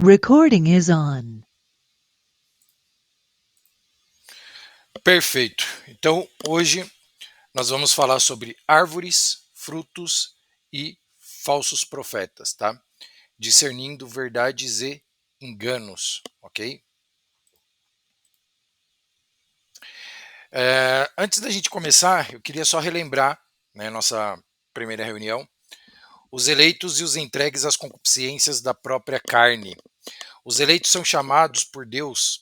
Recording is on. Perfeito. Então, hoje nós vamos falar sobre árvores, frutos e falsos profetas, tá? Discernindo verdades e enganos, ok? Antes da gente começar, eu queria só relembrar, né, nossa primeira reunião, os eleitos e os entregues às concupiscências da própria carne. Os eleitos são chamados por Deus,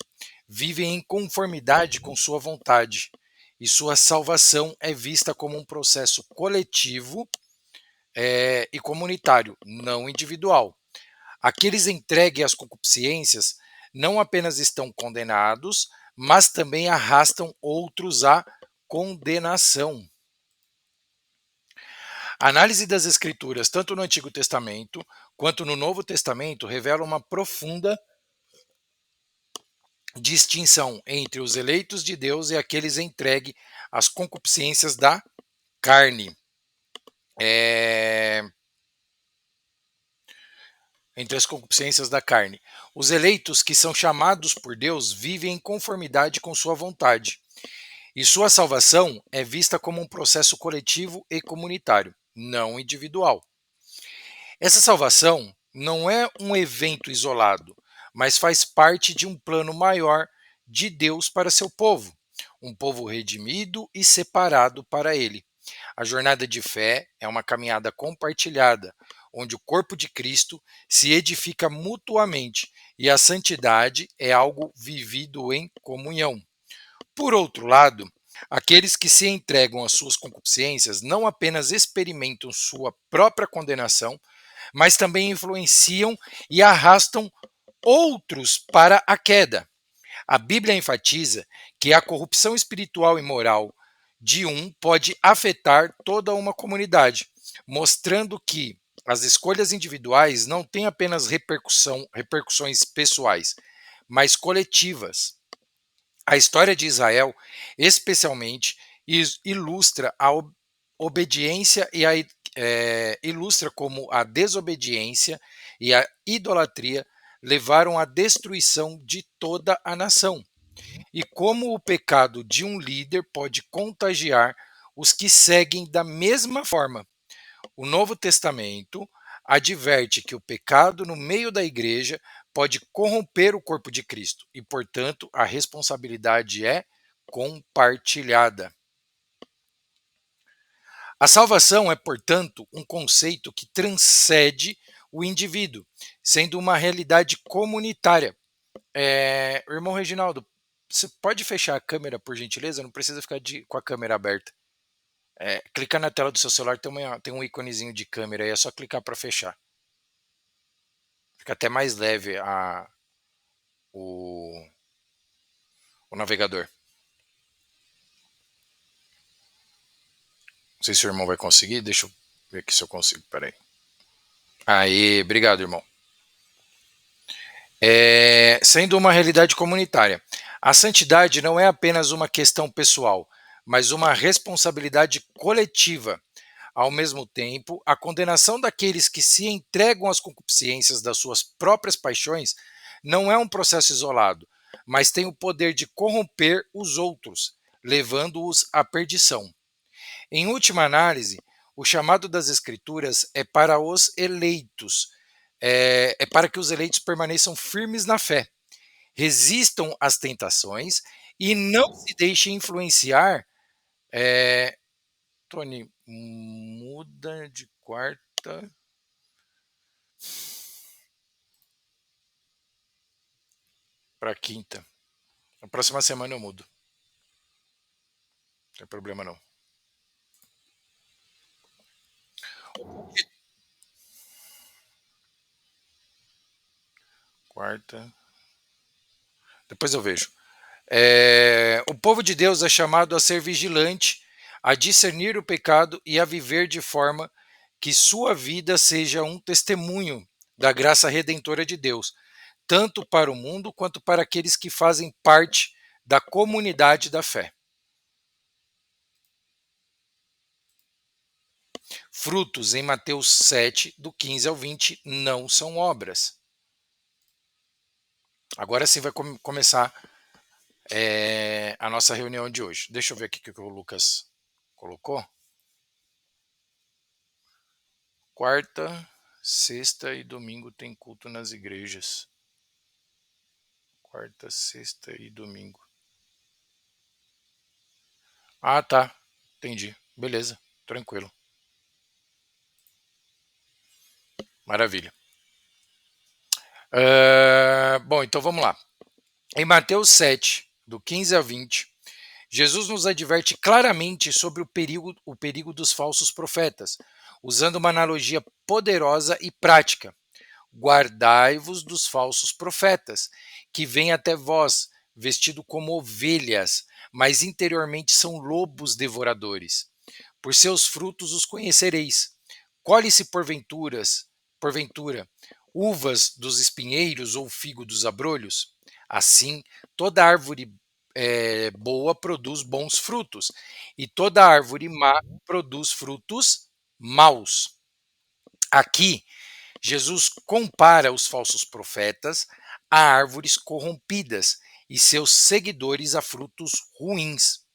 vivem em conformidade com sua vontade, e sua salvação é vista como um processo coletivo e comunitário, não individual. Aqueles entregues às concupiscências não apenas estão condenados, mas também arrastam outros à condenação. A análise das Escrituras, tanto no Antigo Testamento quanto no Novo Testamento, revela uma profunda distinção entre os eleitos de Deus e aqueles entregues às concupiscências da carne. Entre as concupiscências da carne. Os eleitos que são chamados por Deus vivem em conformidade com sua vontade, e sua salvação é vista como um processo coletivo e comunitário, não individual. Essa salvação não é um evento isolado, mas faz parte de um plano maior de Deus para seu povo, um povo redimido e separado para ele. A jornada de fé é uma caminhada compartilhada, onde o corpo de Cristo se edifica mutuamente e a santidade é algo vivido em comunhão. Por outro lado, aqueles que se entregam às suas concupiscências não apenas experimentam sua própria condenação, mas também influenciam e arrastam outros para a queda. A Bíblia enfatiza que a corrupção espiritual e moral de um pode afetar toda uma comunidade, mostrando que as escolhas individuais não têm apenas repercussões pessoais, mas coletivas. A história de Israel, especialmente, ilustra a obediência e ilustra como a desobediência e a idolatria levaram à destruição de toda a nação, e como o pecado de um líder pode contagiar os que seguem da mesma forma. O Novo Testamento adverte que o pecado no meio da igreja pode corromper o corpo de Cristo e, portanto, a responsabilidade é compartilhada. A salvação é, portanto, um conceito que transcende o indivíduo, sendo uma realidade comunitária. Irmão Reginaldo, você pode fechar a câmera, por gentileza? Não precisa ficar com a câmera aberta. Clicar na tela do seu celular, tem um íconezinho de câmera aí, é só clicar para fechar. Fica até mais leve o, o navegador. Não sei se o irmão vai conseguir, deixa eu ver aqui se eu consigo, peraí. Aí, obrigado, irmão. Sendo uma realidade comunitária. A santidade não é apenas uma questão pessoal, mas uma responsabilidade coletiva. Ao mesmo tempo, a condenação daqueles que se entregam às concupiscências das suas próprias paixões não é um processo isolado, mas tem o poder de corromper os outros, levando-os à perdição. Em última análise, o chamado das Escrituras é para os eleitos, é para que os eleitos permaneçam firmes na fé, resistam às tentações e não se deixem influenciar. Tony, muda de quarta para quinta. Na próxima semana eu mudo. Não tem problema não. Quarta. Depois eu vejo. O povo de Deus é chamado a ser vigilante, a discernir o pecado e a viver de forma que sua vida seja um testemunho da graça redentora de Deus, tanto para o mundo quanto para aqueles que fazem parte da comunidade da fé. Frutos em Mateus 7, do 15 ao 20, não são obras. Agora sim vai começar a nossa reunião de hoje. Deixa eu ver aqui o que o Lucas colocou. Quarta, sexta e domingo tem culto nas igrejas. Quarta, sexta e domingo. Ah, tá. Entendi. Beleza. Tranquilo. Maravilha. Bom, então vamos lá. Em Mateus 7, do 15 a 20, Jesus nos adverte claramente sobre o perigo dos falsos profetas, usando uma analogia poderosa e prática. Guardai-vos dos falsos profetas, que vêm até vós, vestido como ovelhas, mas interiormente são lobos devoradores. Por seus frutos os conhecereis. Colhe-se porventura, uvas dos espinheiros ou figo dos abrolhos? Assim, toda árvore boa produz bons frutos, e toda árvore má produz frutos maus. Aqui, Jesus compara os falsos profetas a árvores corrompidas e seus seguidores a frutos ruins.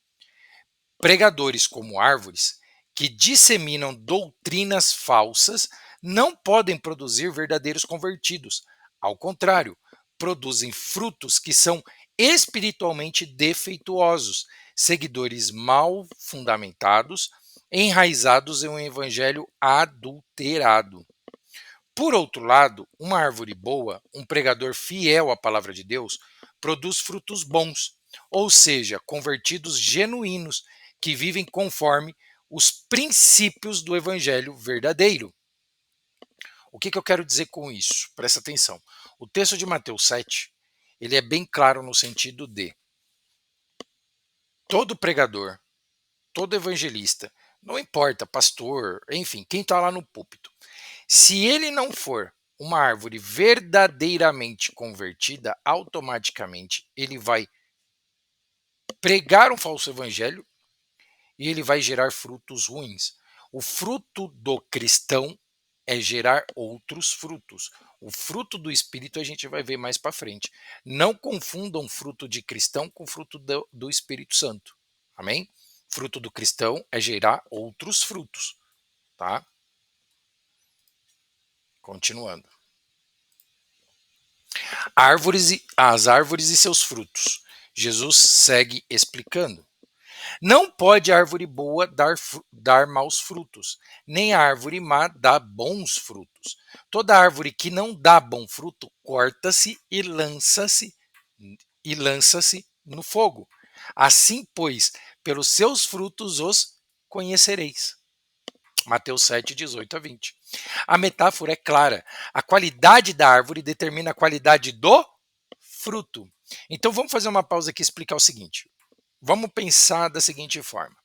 Pregadores como árvores, que disseminam doutrinas falsas, não podem produzir verdadeiros convertidos. Ao contrário, produzem frutos que são espiritualmente defeituosos, seguidores mal fundamentados, enraizados em um evangelho adulterado. Por outro lado, uma árvore boa, um pregador fiel à palavra de Deus, produz frutos bons, ou seja, convertidos genuínos, que vivem conforme os princípios do evangelho verdadeiro. O que eu quero dizer com isso? Presta atenção. O texto de Mateus 7, ele é bem claro no sentido de todo pregador, todo evangelista, não importa, pastor, enfim, quem está lá no púlpito, se ele não for uma árvore verdadeiramente convertida, automaticamente ele vai pregar um falso evangelho e ele vai gerar frutos ruins. O fruto do cristão é gerar outros frutos. O fruto do Espírito a gente vai ver mais para frente. Não confundam fruto de cristão com fruto do Espírito Santo. Amém? Fruto do cristão é gerar outros frutos. Tá? Continuando. As árvores e seus frutos. Jesus segue explicando. Não pode a árvore boa dar maus frutos, nem a árvore má dar bons frutos. Toda árvore que não dá bom fruto corta-se e lança-se no fogo. Assim, pois, pelos seus frutos os conhecereis. Mateus 7, 18 a 20. A metáfora é clara. A qualidade da árvore determina a qualidade do fruto. Então vamos fazer uma pausa aqui e explicar o seguinte. Vamos pensar da seguinte forma.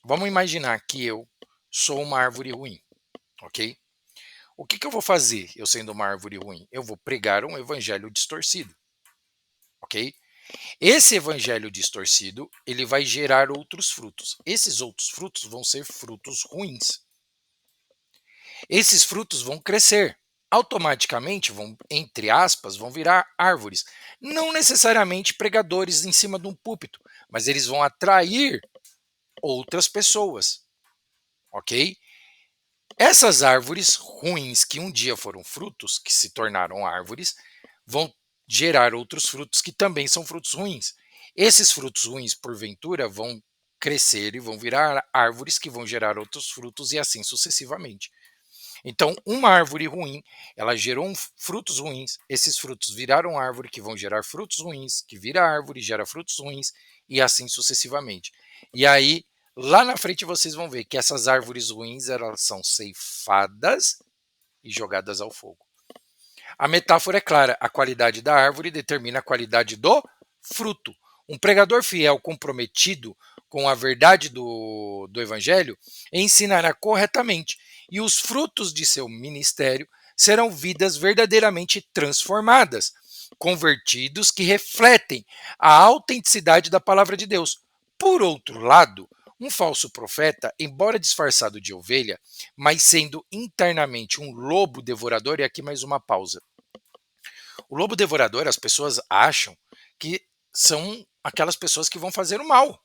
Vamos imaginar que eu sou uma árvore ruim, ok? O que eu vou fazer eu sendo uma árvore ruim? Eu vou pregar um evangelho distorcido, ok? Esse evangelho distorcido, ele vai gerar outros frutos. Esses outros frutos vão ser frutos ruins. Esses frutos vão crescer. Automaticamente vão, entre aspas, vão virar árvores. Não necessariamente pregadores em cima de um púlpito, mas eles vão atrair outras pessoas, ok? Essas árvores ruins que um dia foram frutos, que se tornaram árvores, vão gerar outros frutos que também são frutos ruins. Esses frutos ruins, porventura, vão crescer e vão virar árvores que vão gerar outros frutos e assim sucessivamente. Então, uma árvore ruim, ela gerou frutos ruins, esses frutos viraram árvore que vão gerar frutos ruins, que vira árvore, gera frutos ruins e assim sucessivamente. E aí, lá na frente vocês vão ver que essas árvores ruins, elas são ceifadas e jogadas ao fogo. A metáfora é clara, a qualidade da árvore determina a qualidade do fruto. Um pregador fiel comprometido com a verdade do evangelho ensinará corretamente, e os frutos de seu ministério serão vidas verdadeiramente transformadas, convertidos que refletem a autenticidade da palavra de Deus. Por outro lado, um falso profeta, embora disfarçado de ovelha, mas sendo internamente um lobo devorador, e aqui mais uma pausa. O lobo devorador, as pessoas acham que são aquelas pessoas que vão fazer o mal,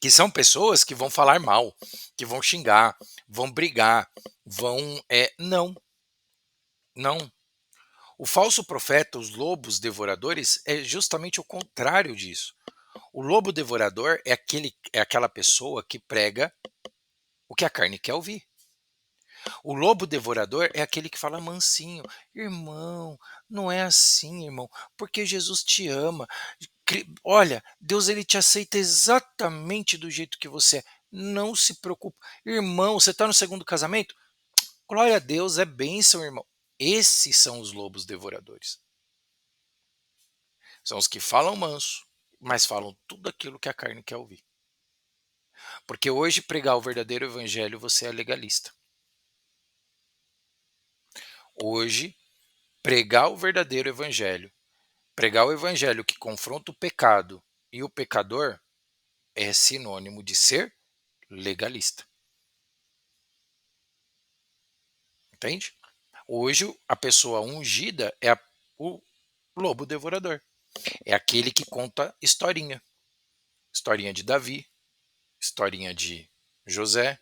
que são pessoas que vão falar mal, que vão xingar, vão brigar, vão. Não, não. O falso profeta, os lobos devoradores, é justamente o contrário disso. O lobo devorador é aquela pessoa que prega o que a carne quer ouvir. O lobo devorador é aquele que fala mansinho, irmão, não é assim, irmão, porque Jesus te ama. Olha, Deus ele te aceita exatamente do jeito que você é. Não se preocupe. Irmão, você está no segundo casamento? Glória a Deus, é bênção, irmão. Esses são os lobos devoradores. São os que falam manso, mas falam tudo aquilo que a carne quer ouvir. Porque hoje pregar o verdadeiro evangelho você é legalista. Hoje, pregar o verdadeiro evangelho, pregar o evangelho que confronta o pecado e o pecador é sinônimo de ser legalista. Entende? Hoje, a pessoa ungida é o lobo devorador. É aquele que conta historinha. Historinha de Davi, historinha de José.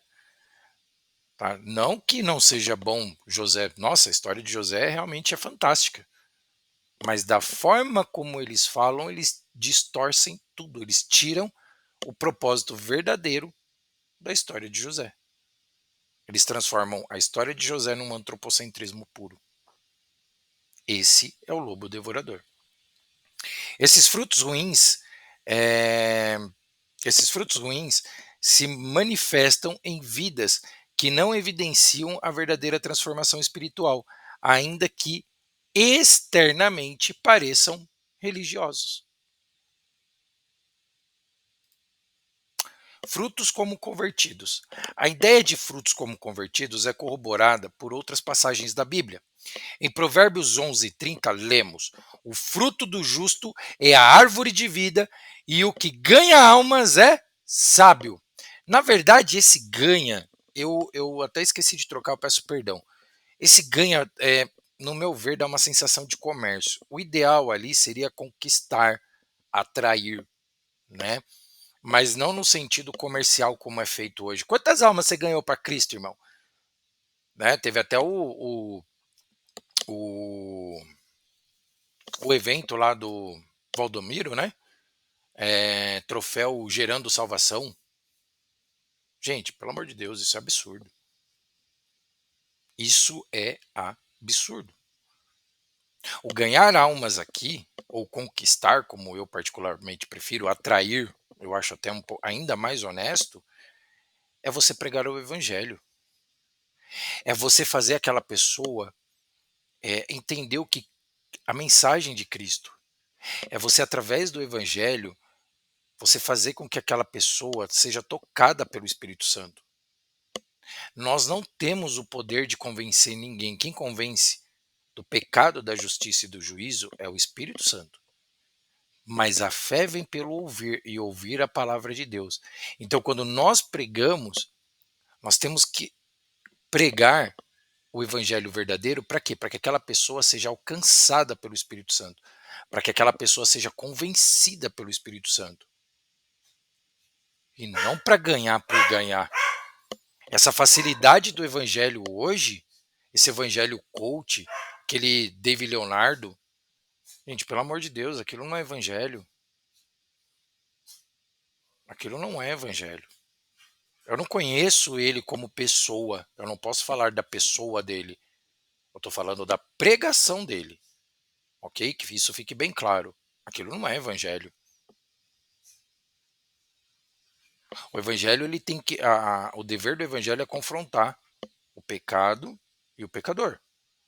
Tá? Não que não seja bom José. Nossa, a história de José realmente é fantástica. Mas da forma como eles falam, eles distorcem tudo. Eles tiram o propósito verdadeiro da história de José. Eles transformam a história de José num antropocentrismo puro. Esse é o lobo devorador. Esses frutos ruins, é, esses frutos ruins se manifestam em vidas que não evidenciam a verdadeira transformação espiritual, ainda que externamente pareçam religiosos. Frutos como convertidos. A ideia de frutos como convertidos é corroborada por outras passagens da Bíblia. Em Provérbios 11:30 lemos: o fruto do justo é a árvore de vida e o que ganha almas é sábio. Na verdade, esse ganha, eu até esqueci de trocar, eu peço perdão. Esse ganha, no meu ver, dá uma sensação de comércio. O ideal ali seria conquistar, atrair, né? Mas não no sentido comercial como é feito hoje. Quantas almas você ganhou para Cristo, irmão? Né? Teve até o, o evento lá do Valdomiro, né? Troféu Gerando Salvação. Gente, pelo amor de Deus, isso é absurdo. Isso é absurdo. O ganhar almas aqui, ou conquistar, como eu particularmente prefiro, atrair, eu acho até ainda mais honesto, é você pregar o evangelho. É você fazer aquela pessoa entender o que a mensagem de Cristo. É você, através do evangelho, você fazer com que aquela pessoa seja tocada pelo Espírito Santo. Nós não temos o poder de convencer ninguém. Quem convence do pecado, da justiça e do juízo é o Espírito Santo. Mas a fé vem pelo ouvir e ouvir a palavra de Deus. Então, quando nós pregamos, nós temos que pregar o evangelho verdadeiro para quê? Para que aquela pessoa seja alcançada pelo Espírito Santo, para que aquela pessoa seja convencida pelo Espírito Santo. E não para ganhar por ganhar. Essa facilidade do evangelho hoje, esse evangelho coach, aquele David Leonardo, gente, pelo amor de Deus, aquilo não é evangelho. Aquilo não é evangelho. Eu não conheço ele como pessoa. Eu não posso falar da pessoa dele. Eu estou falando da pregação dele. Ok? Que isso fique bem claro. Aquilo não é evangelho. O evangelho, ele tem que. O dever do evangelho é confrontar o pecado e o pecador.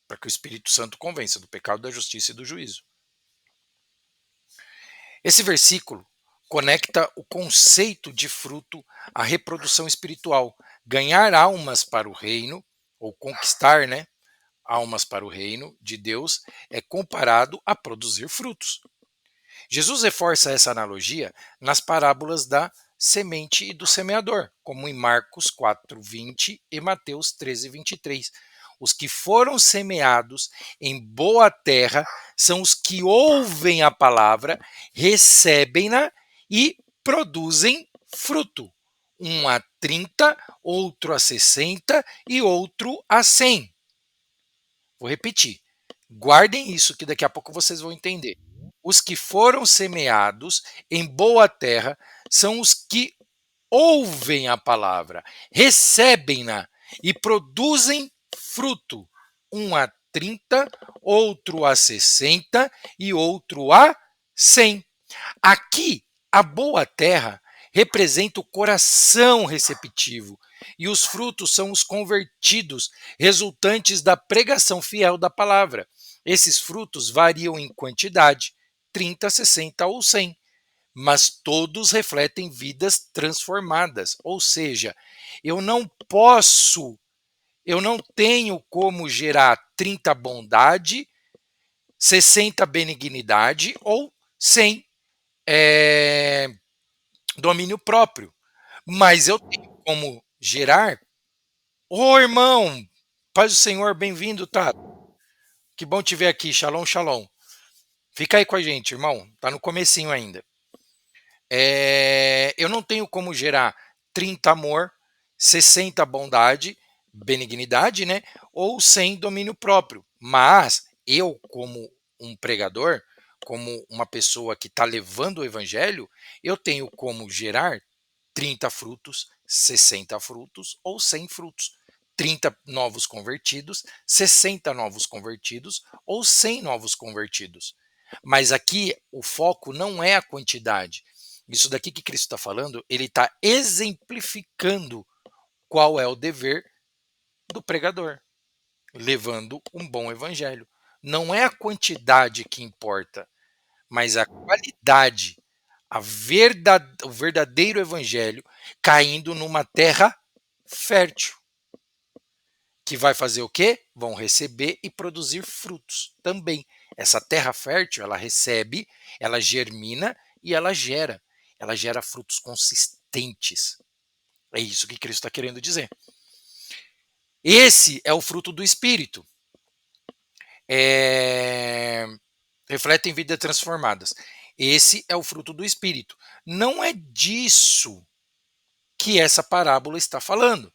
Para que o Espírito Santo convença do pecado, da justiça e do juízo. Esse versículo conecta o conceito de fruto à reprodução espiritual. Ganhar almas para o reino, ou conquistar, né, almas para o reino de Deus, é comparado a produzir frutos. Jesus reforça essa analogia nas parábolas da semente e do semeador, como em Marcos 4:20 e Mateus 13:23. Os que foram semeados em boa terra são os que ouvem a palavra, recebem-na e produzem fruto. Um a 30, outro a 60 e outro a 100. Vou repetir. Guardem isso que daqui a pouco vocês vão entender. Os que foram semeados em boa terra são os que ouvem a palavra, recebem-na e produzem fruto. Um a 30, outro a 60 e outro a 100. Aqui, a boa terra representa o coração receptivo e os frutos são os convertidos, resultantes da pregação fiel da palavra. Esses frutos variam em quantidade, 30, 60 ou 100, mas todos refletem vidas transformadas. Ou seja, eu não posso, eu não tenho como gerar 30 bondade, 60 benignidade ou 100 domínio próprio. Mas eu tenho como gerar. Ô irmão, paz do Senhor, bem-vindo, tá? Que bom te ver aqui, shalom, shalom. Fica aí com a gente, irmão, tá no comecinho ainda. Eu não tenho como gerar 30 amor, 60 bondade, benignidade, né? Ou 100 domínio próprio. Mas eu, como um pregador, como uma pessoa que está levando o evangelho, eu tenho como gerar 30 frutos, 60 frutos ou 100 frutos. 30 novos convertidos, 60 novos convertidos ou 100 novos convertidos. Mas aqui o foco não é a quantidade. Isso daqui que Cristo está falando, ele está exemplificando qual é o dever do pregador, levando um bom evangelho. Não é a quantidade que importa, mas a qualidade, o verdadeiro evangelho caindo numa terra fértil. Que vai fazer o quê? Vão receber e produzir frutos também. Essa terra fértil, ela recebe, ela germina e ela gera. Ela gera frutos consistentes. É isso que Cristo está querendo dizer. Esse é o fruto do Espírito. Refletem vidas transformadas. Esse é o fruto do Espírito. Não é disso que essa parábola está falando.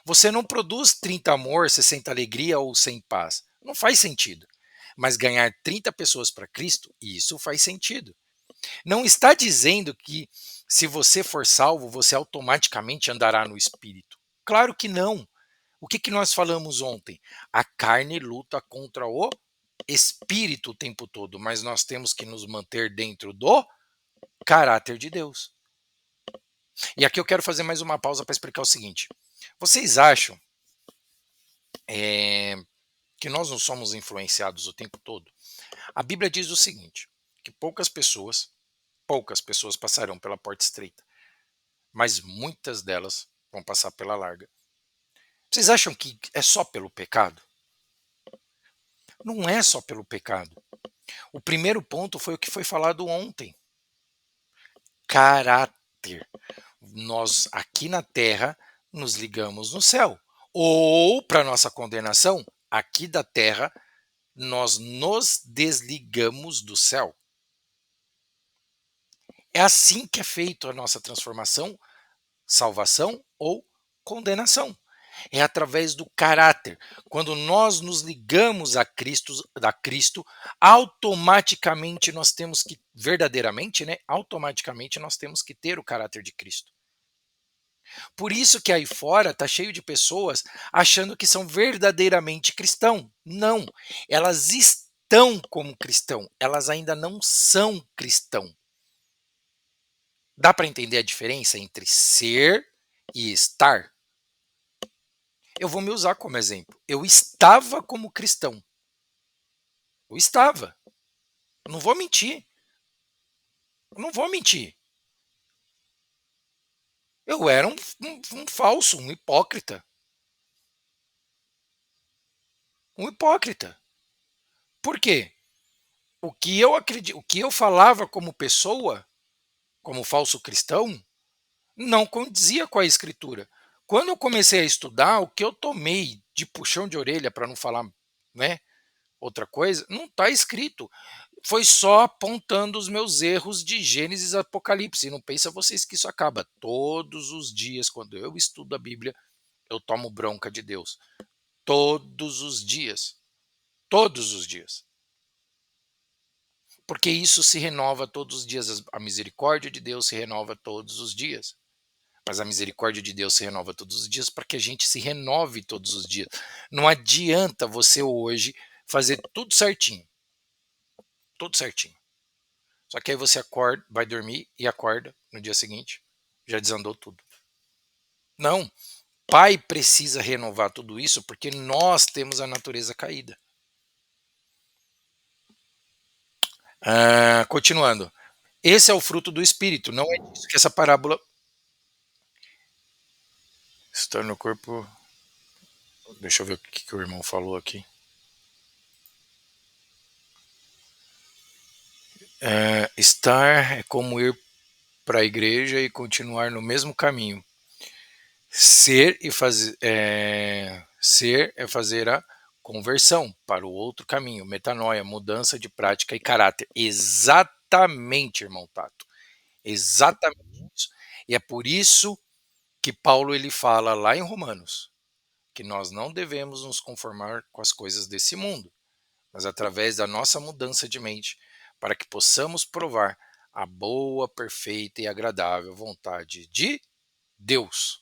Você não produz 30 amor, 60 alegria ou 100 paz. Não faz sentido. Mas ganhar 30 pessoas para Cristo, isso faz sentido. Não está dizendo que se você for salvo, você automaticamente andará no Espírito. Claro que não. O que nós falamos ontem? A carne luta contra o Espírito o tempo todo, mas nós temos que nos manter dentro do caráter de Deus. E aqui eu quero fazer mais uma pausa para explicar o seguinte. Vocês acham que nós não somos influenciados o tempo todo? A Bíblia diz o seguinte, que poucas pessoas passarão pela porta estreita, mas muitas delas vão passar pela larga. Vocês acham que é só pelo pecado? Não é só pelo pecado. O primeiro ponto foi o que foi falado ontem. Caráter. Nós aqui na terra nos ligamos no céu. Ou, para nossa condenação, aqui da terra nós nos desligamos do céu. É assim que é feito a nossa transformação, salvação ou condenação. É através do caráter. Quando nós nos ligamos a Cristo, automaticamente nós temos que, verdadeiramente, né? Automaticamente nós temos que ter o caráter de Cristo. Por isso que aí fora está cheio de pessoas achando que são verdadeiramente cristão. Não, elas estão como cristão, elas ainda não são cristão. Dá para entender a diferença entre ser e estar? Eu vou me usar como exemplo. Eu estava como cristão. Eu estava. Não vou mentir. Não vou mentir. Eu era um falso, um hipócrita. Um hipócrita. Por quê? O que eu acredito, o que eu falava como pessoa, como falso cristão, não condizia com a escritura. Quando eu comecei a estudar, o que eu tomei de puxão de orelha para não falar, né, outra coisa, não está escrito. Foi só apontando os meus erros de Gênesis e Apocalipse. E não pensa vocês que isso acaba. Todos os dias, quando eu estudo a Bíblia, eu tomo bronca de Deus. Todos os dias. Todos os dias. Porque isso se renova todos os dias. A misericórdia de Deus se renova todos os dias. Mas a misericórdia de Deus se renova todos os dias para que a gente se renove todos os dias. Não adianta você hoje fazer tudo certinho. Tudo certinho. Só que aí você acorda, vai dormir e acorda no dia seguinte, já desandou tudo. Não. Pai precisa renovar tudo isso porque nós temos a natureza caída. Continuando. Esse é o fruto do Espírito. Não é disso que essa parábola. Estar no corpo. Deixa eu ver o que o irmão falou aqui. Estar é como ir para a igreja e continuar no mesmo caminho. Ser é fazer a conversão para o outro caminho, metanoia, mudança de prática e caráter. Exatamente, irmão Tato. Exatamente isso. E é por isso que Paulo ele fala lá em Romanos que nós não devemos nos conformar com as coisas desse mundo, mas através da nossa mudança de mente, para que possamos provar a boa, perfeita e agradável vontade de Deus.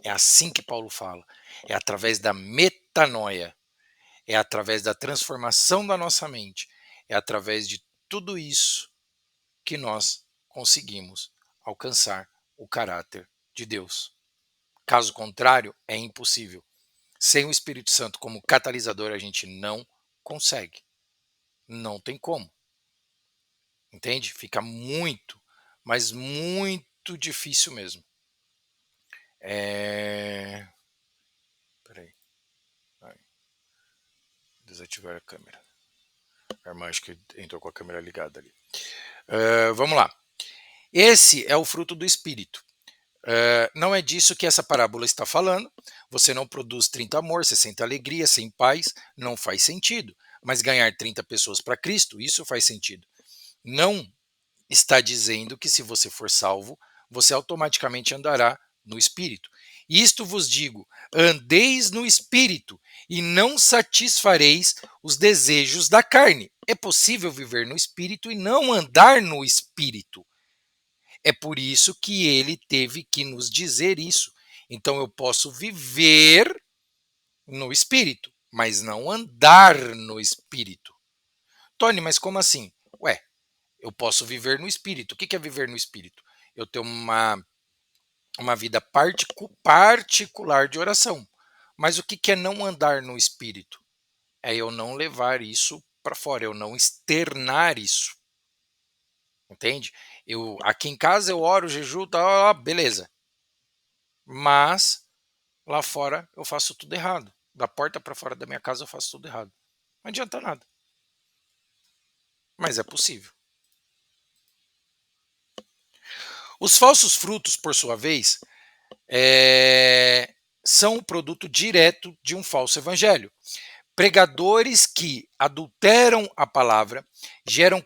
É assim que Paulo fala. É através da metanoia. É através da transformação da nossa mente. É através de tudo isso que nós conseguimos alcançar o caráter de Deus. Caso contrário, é impossível. Sem o Espírito Santo como catalisador, a gente não consegue. Não tem como. Entende? Fica muito, mas muito difícil mesmo. Peraí. Desativar a câmera. A irmã acho que entrou com a câmera ligada ali. Vamos lá. Esse é o fruto do Espírito. Não é disso que essa parábola está falando. Você não produz 30 amor, 60 alegria, 100 paz, não faz sentido. Mas ganhar 30 pessoas para Cristo, isso faz sentido. Não está dizendo que se você for salvo, você automaticamente andará no Espírito. Isto vos digo: andeis no Espírito e não satisfareis os desejos da carne. É possível viver no Espírito e não andar no Espírito. É por isso que ele teve que nos dizer isso. Então eu posso viver no Espírito, mas não andar no Espírito. Tony, mas como assim? Ué, eu posso viver no Espírito. O que é viver no Espírito? Eu tenho uma vida particular de oração. Mas o que é não andar no Espírito? É eu não levar isso para fora, eu não externar isso. Entende? Aqui em casa eu oro, jejuo, tá, beleza. Mas lá fora eu faço tudo errado. Da porta para fora da minha casa eu faço tudo errado. Não adianta nada. Mas é possível. Os falsos frutos, por sua vez, são o produto direto de um falso evangelho. Pregadores que adulteram a palavra geram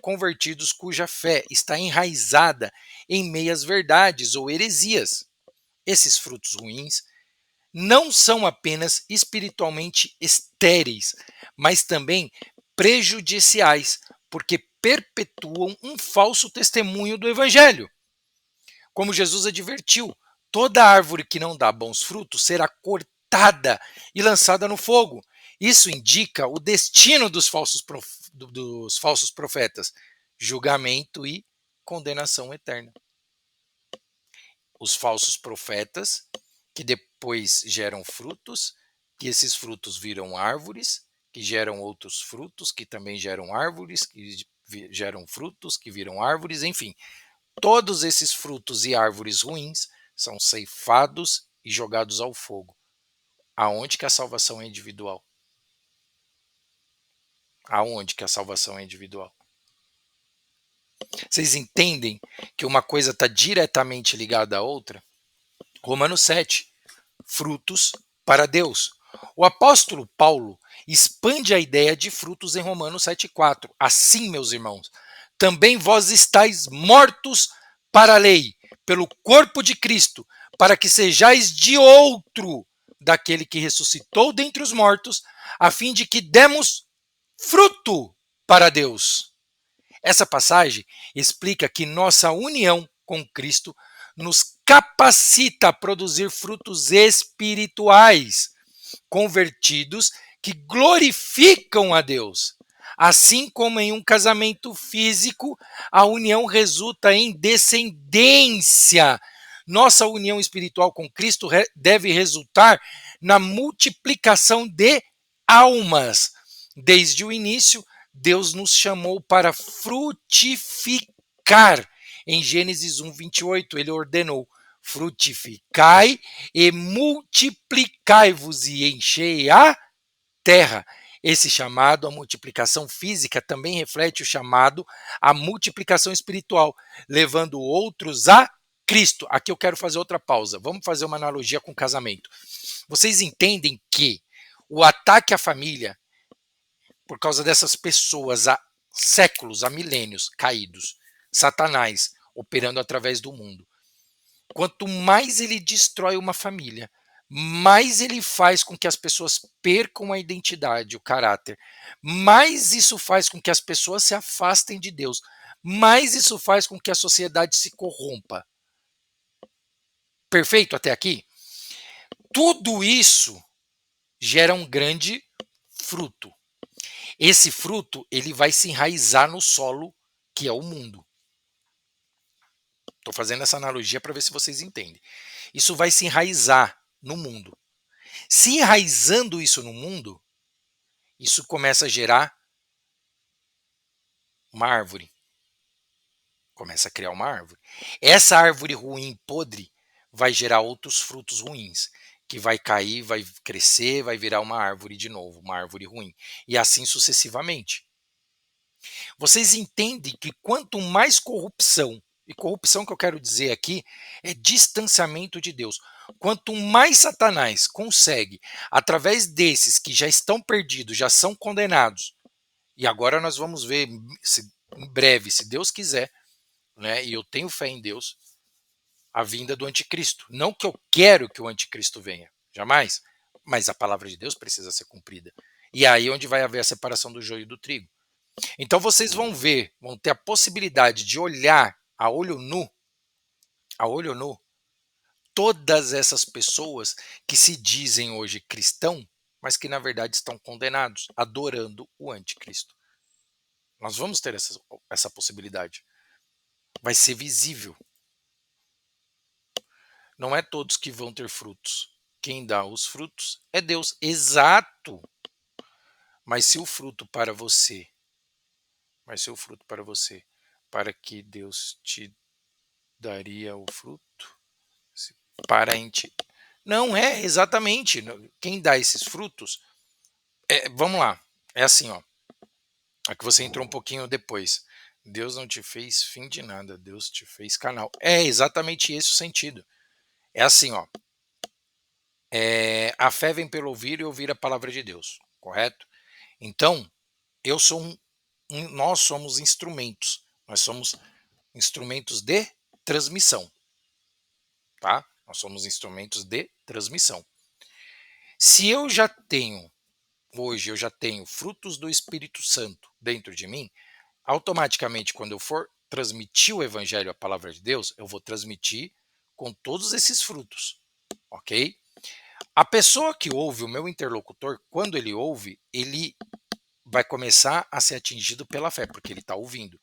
convertidos cuja fé está enraizada em meias verdades ou heresias. Esses frutos ruins não são apenas espiritualmente estéreis, mas também prejudiciais, porque perpetuam um falso testemunho do evangelho. Como Jesus advertiu, toda árvore que não dá bons frutos será cortada e lançada no fogo. Isso indica o destino dos falsos profetas: julgamento e condenação eterna. Os falsos profetas, que depois geram frutos, que esses frutos viram árvores, que geram outros frutos, que também geram árvores, que geram frutos, que viram árvores, enfim. Todos esses frutos e árvores ruins são ceifados e jogados ao fogo. Aonde que a salvação é individual? Aonde que a salvação é individual? Vocês entendem que uma coisa está diretamente ligada à outra? Romanos 7 frutos para Deus. O apóstolo Paulo expande a ideia de frutos em Romanos 7,4. Assim, meus irmãos, também vós estáis mortos para a lei, pelo corpo de Cristo, para que sejais de outro daquele que ressuscitou dentre os mortos, a fim de que demos fruto para Deus. Essa passagem explica que nossa união com Cristo nos capacita a produzir frutos espirituais convertidos que glorificam a Deus. Assim como em um casamento físico, a união resulta em descendência. Nossa união espiritual com Cristo deve resultar na multiplicação de almas. Desde o início, Deus nos chamou para frutificar. Em Gênesis 1:28, ele ordenou: frutificai e multiplicai-vos e enchei a terra. Esse chamado à multiplicação física também reflete o chamado à multiplicação espiritual, levando outros a Cristo. Aqui eu quero fazer outra pausa. Vamos fazer uma analogia com o casamento. Vocês entendem que o ataque à família, por causa dessas pessoas há séculos, há milênios caídos, Satanás operando através do mundo, quanto mais ele destrói uma família, mais ele faz com que as pessoas percam a identidade, o caráter, mais isso faz com que as pessoas se afastem de Deus, mais isso faz com que a sociedade se corrompa. Perfeito até aqui? Tudo isso gera um grande fruto. Esse fruto ele vai se enraizar no solo, que é o mundo. Estou fazendo essa analogia para ver se vocês entendem. Isso vai se enraizar no mundo. Se enraizando isso no mundo, isso começa a gerar uma árvore. Começa a criar uma árvore. Essa árvore ruim, podre, vai gerar outros frutos ruins, que vai cair, vai crescer, vai virar uma árvore de novo, uma árvore ruim. E assim sucessivamente. Vocês entendem que quanto mais corrupção, e corrupção que eu quero dizer aqui é distanciamento de Deus. Quanto mais Satanás consegue, através desses que já estão perdidos, já são condenados, e agora nós vamos ver em breve, se Deus quiser, né, e eu tenho fé em Deus, a vinda do anticristo. Não que eu quero que o anticristo venha, jamais, mas a palavra de Deus precisa ser cumprida. E é aí onde vai haver a separação do joio e do trigo. Então vocês vão ver, vão ter a possibilidade de olhar a olho nu, todas essas pessoas que se dizem hoje cristão, mas que na verdade estão condenados, adorando o anticristo. Nós vamos ter essa possibilidade. Vai ser visível. Não é todos que vão ter frutos. Quem dá os frutos é Deus. Exato. Mas se o fruto para você, para que Deus te daria o fruto, parente. Não é exatamente. Quem dá esses frutos, vamos lá. É assim, ó. Aqui você entrou um pouquinho depois. Deus não te fez fim de nada, Deus te fez canal. É exatamente esse o sentido. É assim, ó. A fé vem pelo ouvir e ouvir a palavra de Deus, correto? Então, eu sou nós somos instrumentos. Nós somos instrumentos de transmissão, tá? Nós somos instrumentos de transmissão. Se eu já tenho, hoje eu já tenho frutos do Espírito Santo dentro de mim, automaticamente quando eu for transmitir o evangelho, a palavra de Deus, eu vou transmitir com todos esses frutos, ok? A pessoa que ouve, o meu interlocutor, quando ele ouve, ele vai começar a ser atingido pela fé, porque ele está ouvindo.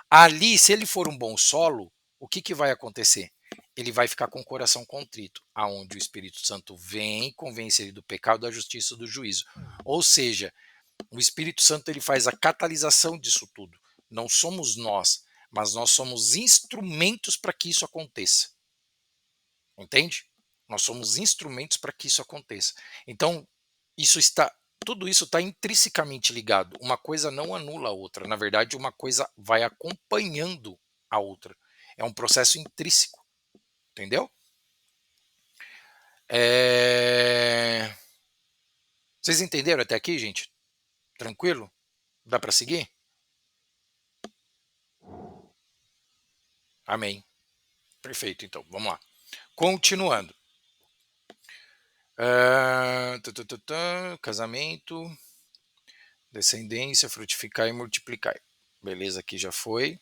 Ali, se ele for um bom solo, o que vai acontecer? Ele vai ficar com o coração contrito, aonde o Espírito Santo vem convencer ele do pecado, da justiça e do juízo. Ou seja, o Espírito Santo ele faz a catalisação disso tudo. Não somos nós, mas nós somos instrumentos para que isso aconteça. Entende? Nós somos instrumentos para que isso aconteça. Então, tudo isso está intrinsecamente ligado. Uma coisa não anula a outra. Na verdade, uma coisa vai acompanhando a outra. É um processo intrínseco. Entendeu? É... Vocês entenderam até aqui, gente? Tranquilo? Dá para seguir? Amém. Perfeito, então, vamos lá. Continuando. Casamento, descendência, frutificar e multiplicar. Beleza, aqui já foi.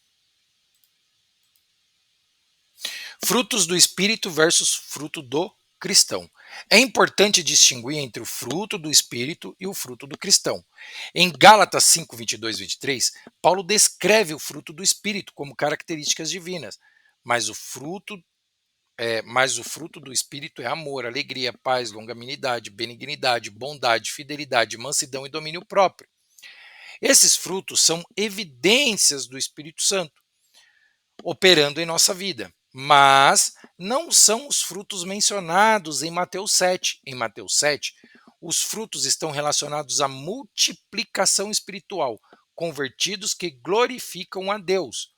Frutos do Espírito versus fruto do cristão. É importante distinguir entre o fruto do Espírito e o fruto do cristão. Em Gálatas 5, 22 e 23, Paulo descreve o fruto do Espírito como características divinas, mas o fruto do Espírito é amor, alegria, paz, longanimidade, benignidade, bondade, fidelidade, mansidão e domínio próprio. Esses frutos são evidências do Espírito Santo operando em nossa vida, mas não são os frutos mencionados em Mateus 7. Em Mateus 7, os frutos estão relacionados à multiplicação espiritual, convertidos que glorificam a Deus.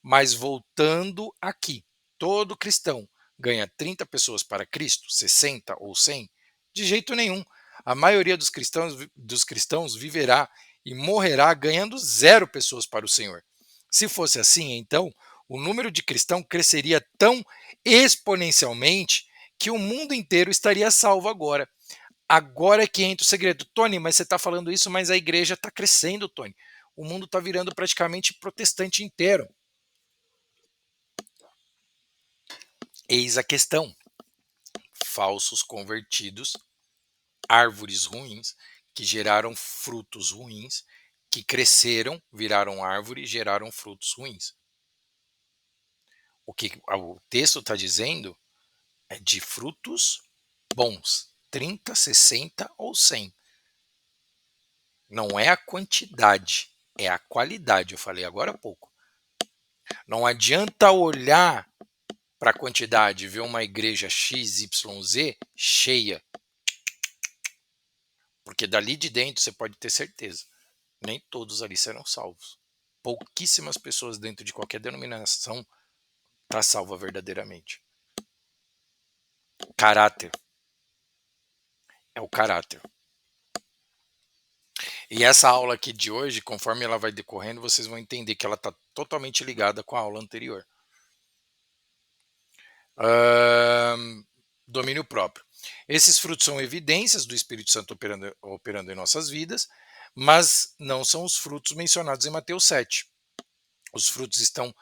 Mas voltando aqui, todo cristão ganha 30 pessoas para Cristo, 60 ou 100? De jeito nenhum. A maioria dos cristãos viverá e morrerá ganhando 0 pessoas para o Senhor. Se fosse assim, então, o número de cristãos cresceria tão exponencialmente que o mundo inteiro estaria salvo agora. Agora é que entra o segredo. Tony, mas você está falando isso, mas a igreja está crescendo, Tony. O mundo está virando praticamente protestante inteiro. Eis a questão. Falsos convertidos, árvores ruins, que geraram frutos ruins, que cresceram, viraram árvore e geraram frutos ruins. O que o texto está dizendo é de frutos bons, 30, 60 ou 100. Não é a quantidade, é a qualidade, eu falei agora há pouco. Não adianta olhar para a quantidade e ver uma igreja XYZ cheia, porque dali de dentro você pode ter certeza, nem todos ali serão salvos. Pouquíssimas pessoas dentro de qualquer denominação está salva verdadeiramente. Caráter. É o caráter. E essa aula aqui de hoje, conforme ela vai decorrendo, vocês vão entender que ela está totalmente ligada com a aula anterior. Domínio próprio. Esses frutos são evidências do Espírito Santo operando em nossas vidas, mas não são os frutos mencionados em Mateus 7. Os frutos estão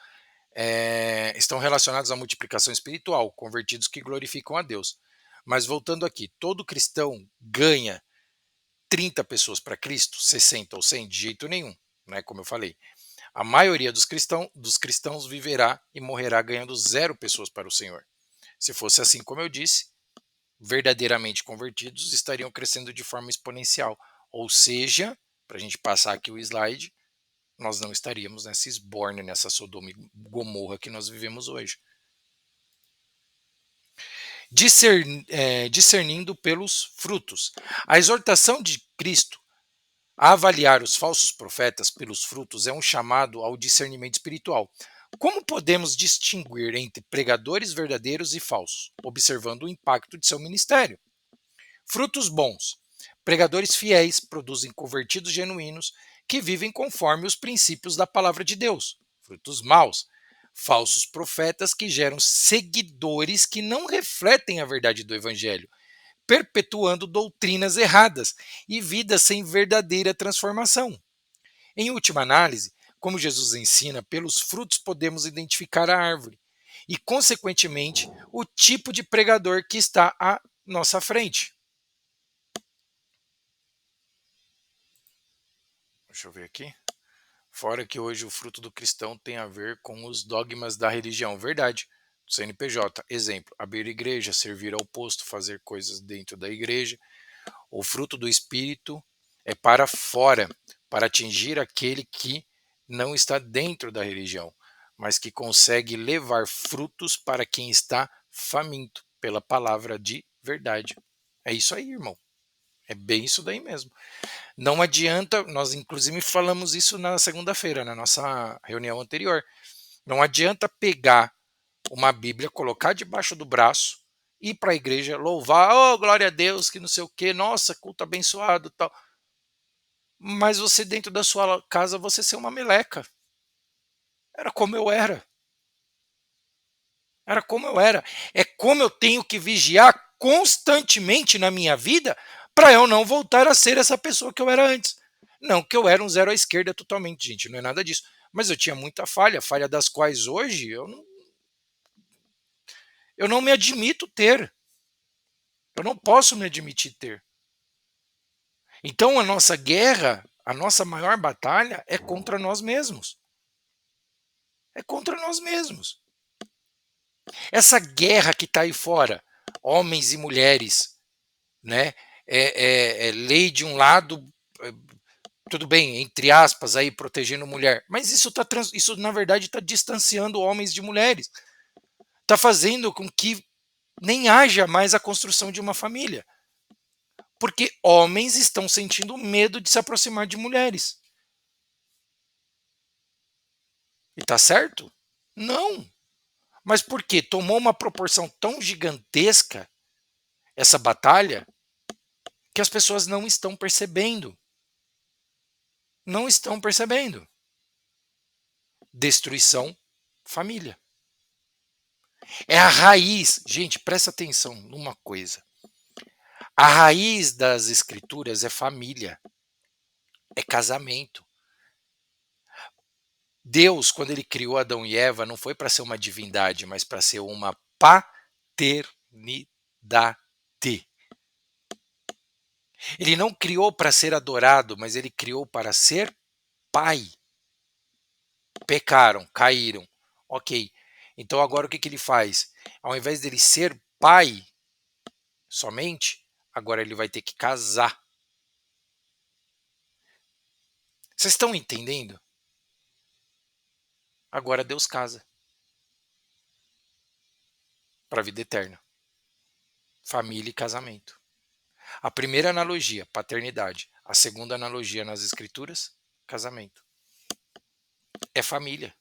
relacionados à multiplicação espiritual, convertidos que glorificam a Deus. Mas voltando aqui, todo cristão ganha 30 pessoas para Cristo, 60 ou 100? De jeito nenhum, né? Como eu falei. A maioria dos cristãos viverá e morrerá ganhando 0 pessoas para o Senhor. Se fosse assim, como eu disse, verdadeiramente convertidos estariam crescendo de forma exponencial. Ou seja, para a gente passar aqui o slide, nós não estaríamos nessa esbórnia, nessa Sodoma e Gomorra que nós vivemos hoje. Discernindo pelos frutos. A exortação de Cristo a avaliar os falsos profetas pelos frutos é um chamado ao discernimento espiritual. Como podemos distinguir entre pregadores verdadeiros e falsos, observando o impacto de seu ministério? Frutos bons. Pregadores fiéis produzem convertidos genuínos que vivem conforme os princípios da palavra de Deus. Frutos maus. Falsos profetas que geram seguidores que não refletem a verdade do evangelho, perpetuando doutrinas erradas e vidas sem verdadeira transformação. Em última análise, como Jesus ensina, pelos frutos podemos identificar a árvore e, consequentemente, o tipo de pregador que está à nossa frente. Deixa eu ver aqui. Fora que hoje o fruto do cristão tem a ver com os dogmas da religião. Verdade. CNPJ, exemplo, abrir igreja, servir ao posto, fazer coisas dentro da igreja. O fruto do Espírito é para fora, para atingir aquele que não está dentro da religião, mas que consegue levar frutos para quem está faminto pela palavra de verdade. É isso aí, irmão. É bem isso daí mesmo. Não adianta, nós inclusive falamos isso na segunda-feira, na nossa reunião anterior. Não adianta pegar uma Bíblia, colocar debaixo do braço ir para a igreja, louvar, oh, glória a Deus, que não sei o quê, nossa, culto abençoado, tal. Mas você dentro da sua casa, você ser uma meleca. Era como eu era. Era como eu era. É como eu tenho que vigiar constantemente na minha vida para eu não voltar a ser essa pessoa que eu era antes. Não que eu era um zero à esquerda totalmente, gente, não é nada disso. Mas eu tinha muita falha, falha das quais hoje eu não me admito ter. Eu não posso me admitir ter. Então a nossa guerra, a nossa maior batalha é contra nós mesmos. É contra nós mesmos. Essa guerra que está aí fora, homens e mulheres, né? É lei de um lado, é, tudo bem, entre aspas, aí protegendo mulher, mas isso na verdade está distanciando homens de mulheres, está fazendo com que nem haja mais a construção de uma família, porque homens estão sentindo medo de se aproximar de mulheres. E tá certo? Não. Mas por quê? Tomou uma proporção tão gigantesca essa batalha que as pessoas não estão percebendo. Não estão percebendo. Destruição, família. É a raiz. Gente, presta atenção numa coisa. A raiz das escrituras é família, é casamento. Deus, quando ele criou Adão e Eva, não foi para ser uma divindade, mas para ser uma paternidade. Ele não criou para ser adorado, mas ele criou para ser pai. Pecaram, caíram. Ok. Então agora o que ele faz? Ao invés dele ser pai somente, agora ele vai ter que casar. Vocês estão entendendo? Agora Deus casa para a vida eterna. Família e casamento. A primeira analogia, paternidade. A segunda analogia nas escrituras, casamento. É família.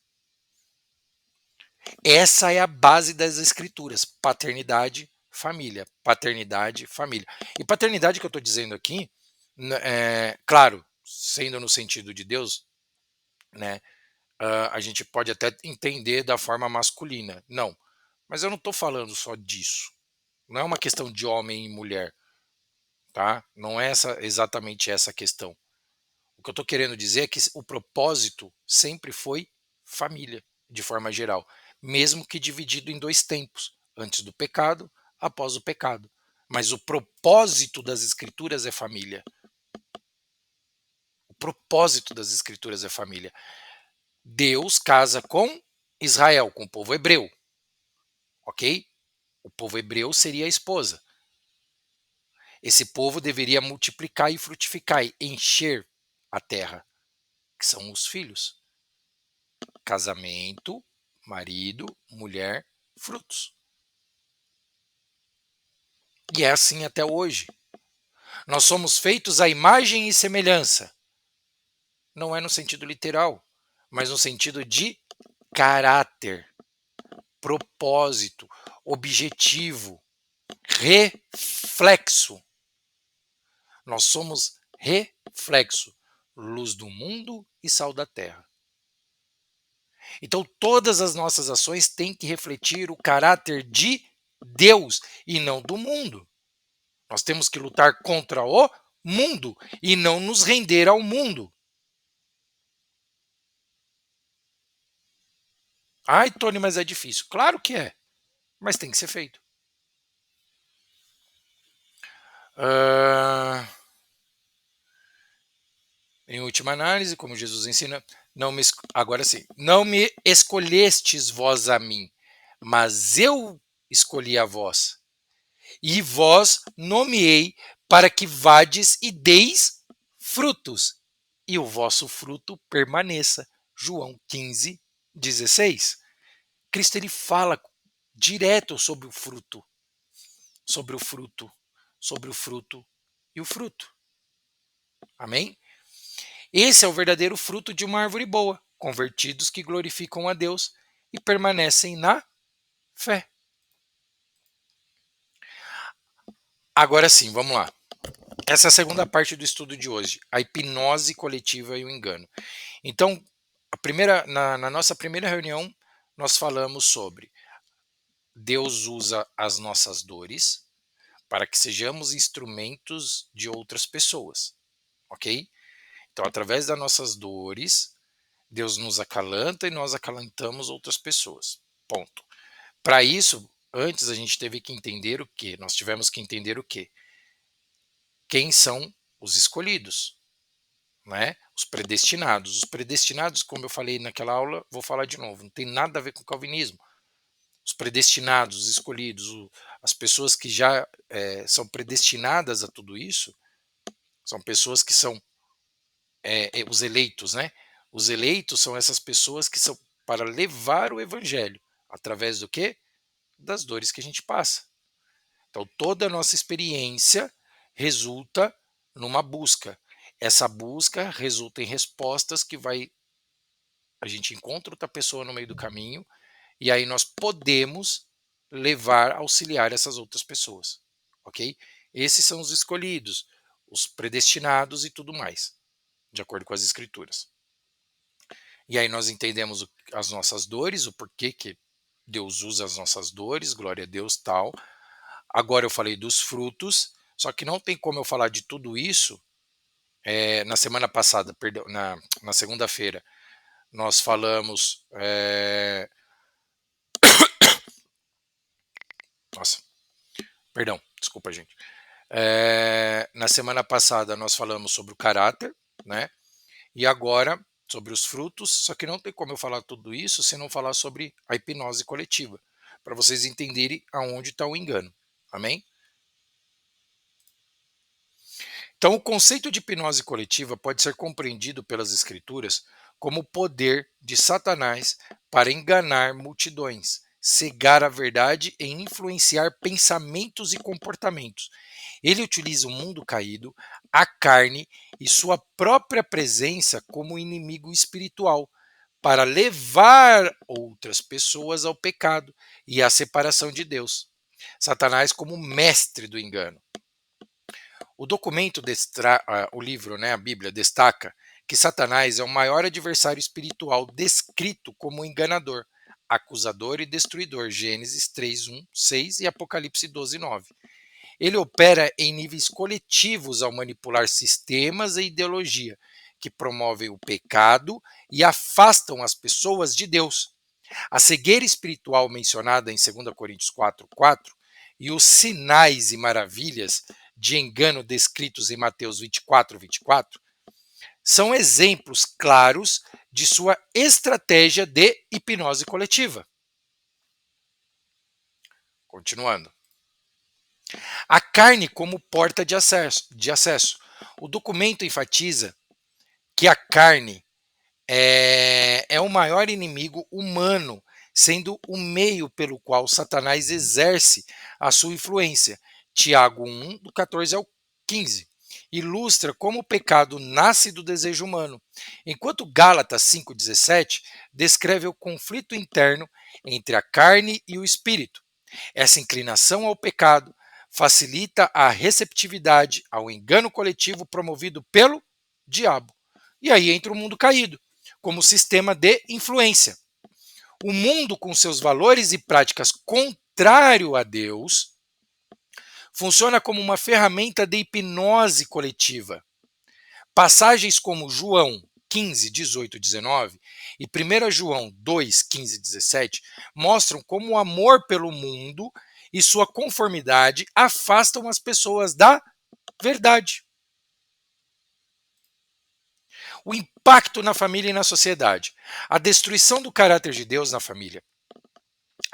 Essa é a base das escrituras. Paternidade, família. Paternidade, família. E paternidade que eu estou dizendo aqui, claro, sendo no sentido de Deus, né? A gente pode até entender da forma masculina. Não. Mas eu não estou falando só disso. Não é uma questão de homem e mulher. Tá? Não é exatamente essa a questão. O que eu estou querendo dizer é que o propósito sempre foi família, de forma geral, mesmo que dividido em dois tempos, antes do pecado, após o pecado. Mas o propósito das escrituras é família. O propósito das escrituras é família. Deus casa com Israel, com o povo hebreu. Ok? O povo hebreu seria a esposa. Esse povo deveria multiplicar e frutificar e encher a terra, que são os filhos. Casamento, marido, mulher, frutos. E é assim até hoje. Nós somos feitos à imagem e semelhança. Não é no sentido literal, mas no sentido de caráter, propósito, objetivo, reflexo. Nós somos reflexo, luz do mundo e sal da terra. Então, todas as nossas ações têm que refletir o caráter de Deus e não do mundo. Nós temos que lutar contra o mundo e não nos render ao mundo. Ai, Tony, mas é difícil. Claro que é, mas tem que ser feito. Em última análise, como Jesus ensina, agora sim, não me escolhestes vós a mim, mas eu escolhi a vós. E vós nomeei para que vades e deis frutos, e o vosso fruto permaneça. João 15:16. Cristo ele fala direto sobre o fruto, sobre o fruto, sobre o fruto e o fruto. Amém? Esse é o verdadeiro fruto de uma árvore boa, convertidos que glorificam a Deus e permanecem na fé. Agora sim, vamos lá. Essa é a segunda parte do estudo de hoje, a hipnose coletiva e o engano. Então, na nossa primeira reunião, nós falamos sobre Deus usa as nossas dores para que sejamos instrumentos de outras pessoas, ok? Então, através das nossas dores, Deus nos acalanta e nós acalantamos outras pessoas. Ponto. Para isso, antes a gente teve que entender o quê? Nós tivemos que entender o quê? Quem são os escolhidos, né? Os predestinados. Os predestinados, como eu falei naquela aula, vou falar de novo, não tem nada a ver com o calvinismo. Os predestinados, os escolhidos, as pessoas que já são predestinadas a tudo isso, são pessoas que são os eleitos, né? Os eleitos são essas pessoas que são para levar o evangelho através do quê? Das dores que a gente passa. Então, toda a nossa experiência resulta numa busca. Essa busca resulta em respostas que a gente encontra outra pessoa no meio do caminho e aí nós podemos levar, auxiliar essas outras pessoas, ok? Esses são os escolhidos, os predestinados e tudo mais, de acordo com as escrituras. E aí nós entendemos as nossas dores, o porquê que Deus usa as nossas dores, glória a Deus, tal. Agora eu falei dos frutos, só que não tem como eu falar de tudo isso. Na semana passada, perdão, na segunda-feira, nós falamos. Nossa, perdão, desculpa, gente. Na semana passada nós falamos sobre o caráter, né? E agora sobre os frutos, só que não tem como eu falar tudo isso se não falar sobre a hipnose coletiva, para vocês entenderem aonde está o engano. Amém? Então, o conceito de hipnose coletiva pode ser compreendido pelas Escrituras como o poder de Satanás para enganar multidões, cegar a verdade e influenciar pensamentos e comportamentos. Ele utiliza o mundo caído, a carne e sua própria presença como inimigo espiritual para levar outras pessoas ao pecado e à separação de Deus. Satanás como mestre do engano. O documento, o livro, né, a Bíblia, destaca que Satanás é o maior adversário espiritual descrito como enganador, acusador e destruidor. Gênesis 3, 1, 6 e Apocalipse 12, 9. Ele opera em níveis coletivos ao manipular sistemas e ideologia que promovem o pecado e afastam as pessoas de Deus. A cegueira espiritual mencionada em 2 Coríntios 4, 4 e os sinais e maravilhas de engano descritos em Mateus 24, 24 são exemplos claros de sua estratégia de hipnose coletiva. Continuando. A carne como porta de acesso. O documento enfatiza que a carne é o maior inimigo humano, sendo o meio pelo qual Satanás exerce a sua influência. Tiago 1, do 14 ao 15. Ilustra como o pecado nasce do desejo humano, enquanto Gálatas 5,17 descreve o conflito interno entre a carne e o espírito. Essa inclinação ao pecado facilita a receptividade ao engano coletivo promovido pelo diabo. E aí entra o mundo caído, como sistema de influência. O mundo, com seus valores e práticas contrário a Deus, funciona como uma ferramenta de hipnose coletiva. Passagens como João 15, 18 e 19 e 1 João 2, 15 e 17 mostram como o amor pelo mundo e sua conformidade afastam as pessoas da verdade. O impacto na família e na sociedade. A destruição do caráter de Deus na família.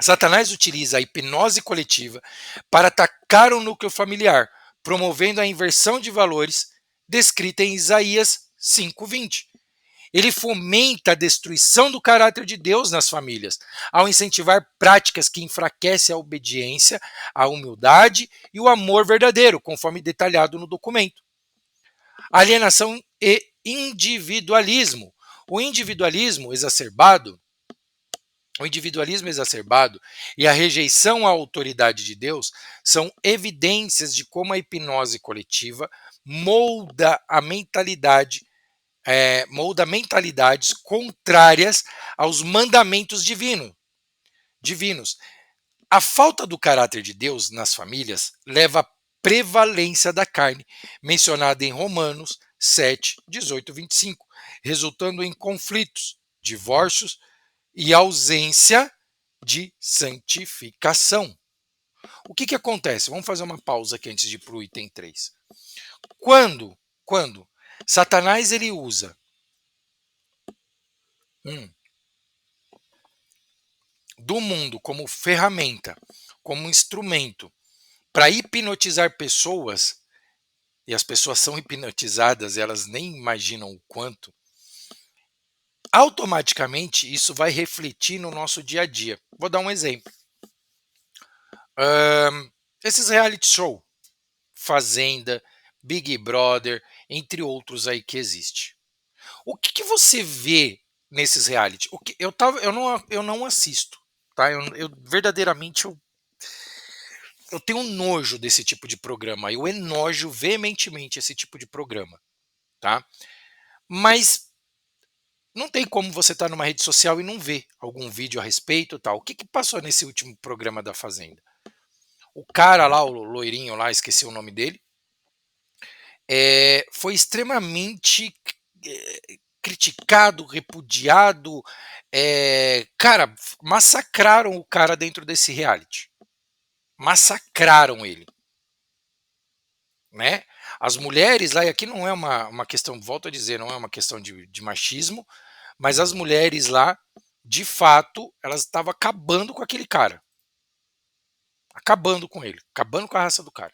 Satanás utiliza a hipnose coletiva para atacar o núcleo familiar, promovendo a inversão de valores descrita em Isaías 5:20. Ele fomenta a destruição do caráter de Deus nas famílias, ao incentivar práticas que enfraquecem a obediência, a humildade e o amor verdadeiro, conforme detalhado no documento. Alienação e individualismo. O individualismo exacerbado O individualismo exacerbado e a rejeição à autoridade de Deus são evidências de como a hipnose coletiva molda a mentalidade, molda mentalidades contrárias aos mandamentos divinos. A falta do caráter de Deus nas famílias leva à prevalência da carne, mencionada em Romanos 7, 18 e 25, resultando em conflitos, divórcios e ausência de santificação. O que acontece? Vamos fazer uma pausa aqui antes de ir para o item 3. Quando Satanás ele usa do mundo como ferramenta, como instrumento para hipnotizar pessoas, e as pessoas são hipnotizadas, elas nem imaginam o quanto, automaticamente isso vai refletir no nosso dia a dia. Vou dar um exemplo. Esses reality show, Fazenda, Big Brother, entre outros aí que existe. O que você vê nesses reality? Eu não assisto, tá? Eu verdadeiramente eu tenho um nojo desse tipo de programa. Eu enojo veementemente esse tipo de programa, tá? Mas não tem como você estar numa rede social e não ver algum vídeo a respeito, tal. O que passou nesse último programa da Fazenda? O cara lá, o loirinho lá, esqueci o nome dele, foi extremamente criticado, repudiado. Cara, massacraram o cara dentro desse reality. Massacraram ele. Né? As mulheres lá, e aqui não é uma questão, volto a dizer, não é uma questão de machismo, mas as mulheres lá, de fato, elas estavam acabando com aquele cara. Acabando com ele, acabando com a raça do cara.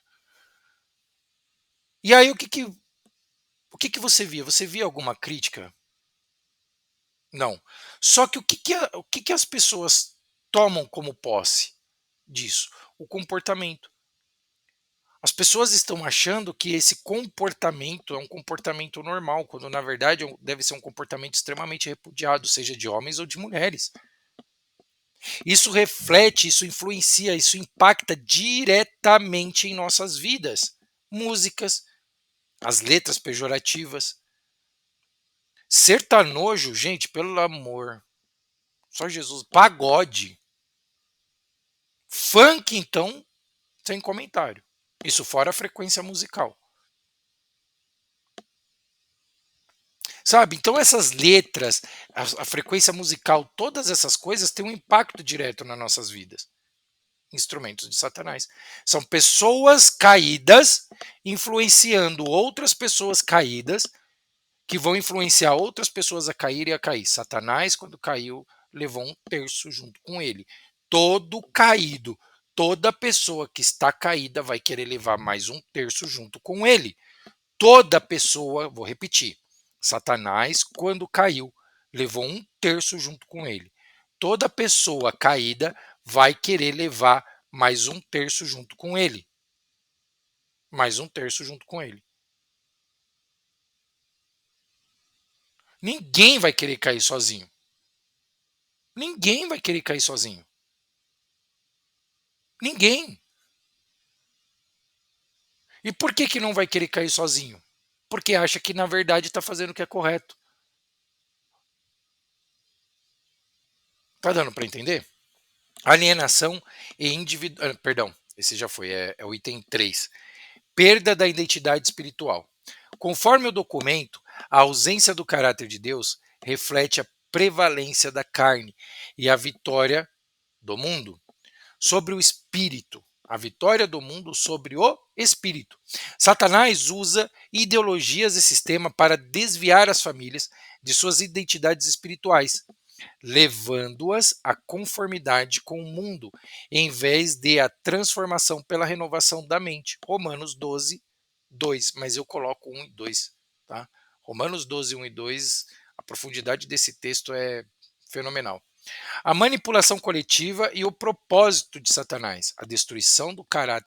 E aí o que você via? Você via alguma crítica? Não. Só que o que as pessoas tomam como posse disso? O comportamento. As pessoas estão achando que esse comportamento é um comportamento normal, quando na verdade deve ser um comportamento extremamente repudiado, seja de homens ou de mulheres. Isso reflete, isso influencia, isso impacta diretamente em nossas vidas. Músicas, as letras pejorativas. Sertanojo, gente, pelo amor. Só Jesus. Pagode. Funk, então, sem comentário. Isso fora a frequência musical. Sabe? Então essas letras, a frequência musical, todas essas coisas têm um impacto direto nas nossas vidas. Instrumentos de Satanás. São pessoas caídas influenciando outras pessoas caídas que vão influenciar outras pessoas a cair e a cair. Satanás, quando caiu, levou um terço junto com ele. Todo caído, toda pessoa que está caída vai querer levar mais um terço junto com ele. Toda pessoa, vou repetir, Satanás, quando caiu, levou um terço junto com ele. Toda pessoa caída vai querer levar mais um terço junto com ele. Mais um terço junto com ele. Ninguém vai querer cair sozinho. Ninguém vai querer cair sozinho. Ninguém. E por que não vai querer cair sozinho? Porque acha que na verdade está fazendo o que é correto. Tá dando para entender? Alienação e individual. Perdão, esse já foi, é o item 3. Perda da identidade espiritual. Conforme o documento, a ausência do caráter de Deus reflete a prevalência da carne e a vitória do mundo sobre o espírito. A vitória do mundo sobre o espírito. Satanás usa ideologias e sistema para desviar as famílias de suas identidades espirituais, levando-as à conformidade com o mundo, em vez de a transformação pela renovação da mente. Romanos 12, 2, mas eu coloco 1 e 2. Tá? Romanos 12, 1 e 2, a profundidade desse texto é fenomenal. A manipulação coletiva e o propósito de Satanás, a destruição do caráter